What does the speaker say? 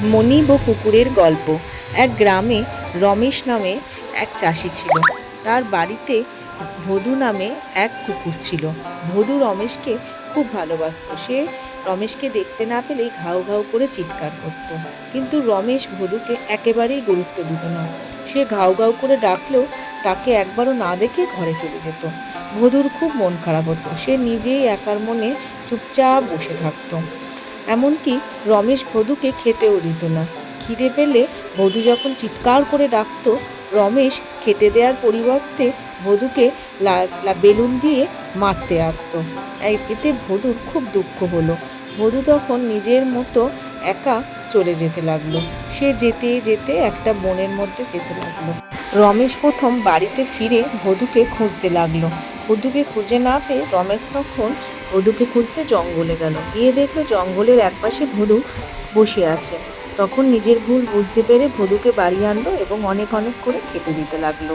মণি ও কুকুরের গল্প। এক গ্রামে রমেশ নামে এক চাষি ছিল। তার বাড়িতে ভদু নামে এক কুকুর ছিল। ভদু রমেশকে খুব ভালোবাসতো। সে রমেশকে দেখতে না পেলেই ঘাউ ঘাউ করে চিৎকার করত। কিন্তু রমেশ ভদুকে একেবারেই গুরুত্ব দিত না। সে ঘাউ ঘাউ করে ডাকলেও তাকে একবারও না দেখে ঘরে চলে যেত। ভদুর খুব মন খারাপ হতো। সে নিজেই একার মনে চুপচাপ বসে থাকতো। এমনকি রমেশ ভদুকে খেতেও দিত না। খিদে পেলে ভদু যখন চিৎকার করে ডাকতো, রমেশ খেতে দেওয়ার পরিবর্তে ভদুকে বেলুন দিয়ে মারতে আসতো। এতে ভদুর খুব দুঃখ হলো। ভদু তখন নিজের মতো একা চলে যেতে লাগলো। সে যেতে যেতে একটা বনের মধ্যে যেতে লাগলো। রমেশ প্রথম বাড়িতে ফিরে ভদুকে খুঁজতে লাগলো। ভদুকে খুঁজে না পেয়ে রমেশ তখন ভদুকে খুঁজতে জঙ্গলে গেল। গিয়ে দেখলো জঙ্গলের একপাশে ভদু বসে আছে। তখন নিজের ভুল বুঝতে পেরে ভদুকে বাড়ি আনলো এবং অনেক অনেক করে খেতে দিতে লাগলো।